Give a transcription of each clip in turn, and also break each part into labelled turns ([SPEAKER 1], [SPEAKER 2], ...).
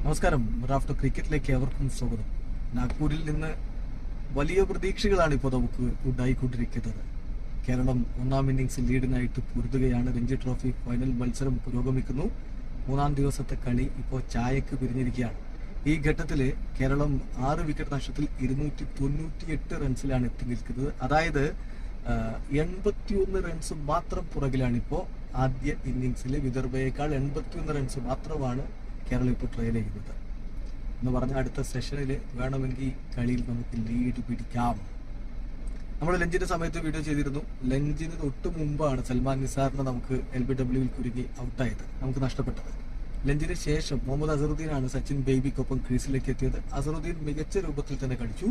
[SPEAKER 1] നമസ്കാരം. റാഫ്റ്റോ ക്രിക്കറ്റിലേക്ക് എവർക്കും സ്വാഗതം. നാഗ്പൂരിൽ നിന്ന് വലിയ പ്രതീക്ഷകളാണ് ഇപ്പോൾ നമുക്ക് ഉണ്ടായിക്കൊണ്ടിരിക്കുന്നത്. കേരളം ഒന്നാം ഇന്നിംഗ്സിൽ ലീഡിനായിട്ട് പൊരുതുകയാണ്. രഞ്ജി ട്രോഫി ഫൈനൽ മത്സരം പുരോഗമിക്കുന്നു. മൂന്നാം ദിവസത്തെ കളി ഇപ്പോൾ ചായക്ക് പിരിഞ്ഞിരിക്കുകയാണ്. ഈ ഘട്ടത്തിൽ കേരളം 6 വിക്കറ്റ് നഷ്ടത്തിൽ 298 റൺസിലാണ് എത്തി നിൽക്കുന്നത്. അതായത് 81 റൺസ് മാത്രം പുറകിലാണ് ഇപ്പോൾ ആദ്യ ഇന്നിംഗ്സിൽ. വിദർഭയേക്കാൾ 81 റൺസ് മാത്രമാണ് കേരളം ഇപ്പോൾ ട്രെയിൽ ചെയ്യുന്നത് എന്ന് പറഞ്ഞാൽ അടുത്ത സെഷനിൽ വേണമെങ്കിൽ കളിയിൽ നമുക്ക് ലീഡ് പിടിക്കാം. നമ്മൾ ലഞ്ചിന്റെ സമയത്ത് വീഡിയോ ചെയ്തിരുന്നു. ലഞ്ചിന് തൊട്ട് മുമ്പാണ് സൽമാൻ നിസാറിനെ നമുക്ക് LBWയിൽ കുരുങ്ങി ഔട്ടായത്, നമുക്ക് നഷ്ടപ്പെട്ടത്. ലഞ്ചിന് ശേഷം മുഹമ്മദ് അസറുദ്ദീനാണ് സച്ചിൻ ബേബിക്കൊപ്പം ക്രീസിലേക്ക് എത്തിയത്. അസറുദ്ദീൻ മികച്ച രൂപത്തിൽ തന്നെ കളിച്ചു.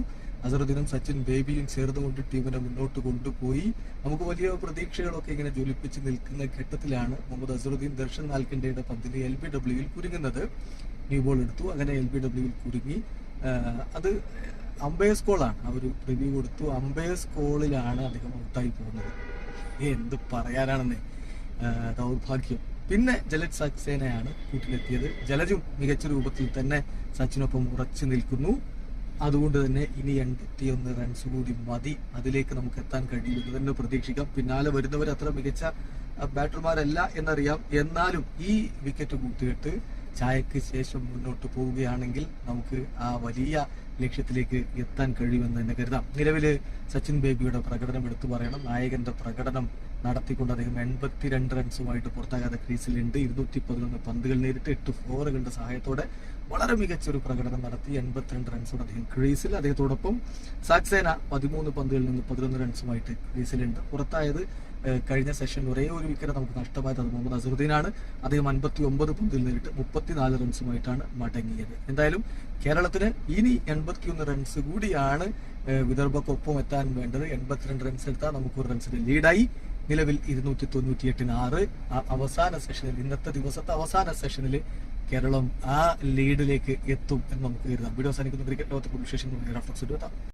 [SPEAKER 1] അസറുദ്ദീനും സച്ചിൻ ബേബിയും ചേർന്നുകൊണ്ട് ടീമിനെ മുന്നോട്ട് കൊണ്ടുപോയി. നമുക്ക് വലിയ പ്രതീക്ഷകളൊക്കെ ഇങ്ങനെ ജ്വലിപ്പിച്ച് നിൽക്കുന്ന ഘട്ടത്തിലാണ് മുഹമ്മദ് അസറുദ്ദീൻ ദർശൻ നാൽക്കണ്ടയുടെ പന്തിന് LBWയിൽ കുരുങ്ങുന്നത്. ന്യൂ ബോൾ എടുത്തു, അങ്ങനെ LBWയിൽ കുരുങ്ങി. അത് അമ്പയേഴ്സ് കോളാണ്. അവർ റിവ്യൂ കൊടുത്തു. അമ്പയേഴ്സ് കോളിലാണ് അദ്ദേഹം ഔട്ടായി പോകുന്നത്. എന്ത് പറയാനാണെന്നേ, ദൗർഭാഗ്യം. പിന്നെ ജലജ് സക്സേനയാണ് കൂട്ടിലെത്തിയത്. ജലജും മികച്ച രൂപത്തിൽ തന്നെ സച്ചിനൊപ്പം ഉറച്ചു നിൽക്കുന്നു. അതുകൊണ്ട് തന്നെ ഇനി 81 റൺസ് കൂടി മതി, അതിലേക്ക് നമുക്ക് എത്താൻ കഴിയുമെന്ന് തന്നെ പ്രതീക്ഷിക്കാം. പിന്നാലെ വരുന്നവർ അത്ര മികച്ച ബാറ്റർമാരല്ല എന്നറിയാം. എന്നാലും ഈ വിക്കറ്റ് കൂട്ടിയിട്ട് ചായക്ക് ശേഷം മുന്നോട്ട് പോവുകയാണെങ്കിൽ നമുക്ക് ആ വലിയ ലക്ഷ്യത്തിലേക്ക് എത്താൻ കഴിയുമെന്ന് തന്നെ കരുതാം. നിലവിൽ സച്ചിൻ ബേബിയുടെ പ്രകടനം എടുത്തു പറയണം. നായകന്റെ പ്രകടനം നടത്തിക്കൊണ്ട് അദ്ദേഹം 82 റൺസുമായിട്ട് പുറത്താകാതെ ക്രീസിലുണ്ട്. 211 പന്തുകൾ നേരിട്ട് 8 ഫോറുകളുടെ സഹായത്തോടെ വളരെ മികച്ചൊരു പ്രകടനം നടത്തി 82 റൺസോടെ അദ്ദേഹം ക്രീസിൽ. അദ്ദേഹത്തോടൊപ്പം സാക്സേന 13 പന്തുകളിൽ നിന്ന് 11 റൺസുമായിട്ട് ക്രീസിലുണ്ട്. പുറത്തായത് കഴിഞ്ഞ സെഷൻ ഒരേ ഒരു വിക്കറ്റ് നമുക്ക് നഷ്ടമായത് അത് മുഹമ്മദ് അസറുദ്ദീനാണ്. അദ്ദേഹം 59 പന്തിൽ നേരിട്ട് 34 റൺസുമായിട്ടാണ് മടങ്ങിയത്. എന്തായാലും കേരളത്തിന് ഇനി 81 റൺസ് കൂടിയാണ് വിദർഭക്കൊപ്പം എത്താൻ വേണ്ടത്. 82 റൺസ് എടുത്താൽ നമുക്ക് 1 റൺസിന് ലീഡായി. നിലവിൽ 298-6 അവസാന സെഷനിൽ, ഇന്നത്തെ ദിവസത്തെ അവസാന സെഷനിൽ കേരളം ആ ലീഡിലേക്ക് എത്തും എന്ന് നമുക്ക് കരുതാം. വീഡിയോ അവസാനിക്കുന്ന ക്രിക്കറ്റ് ലോകത്തെ വിശേഷങ്ങൾ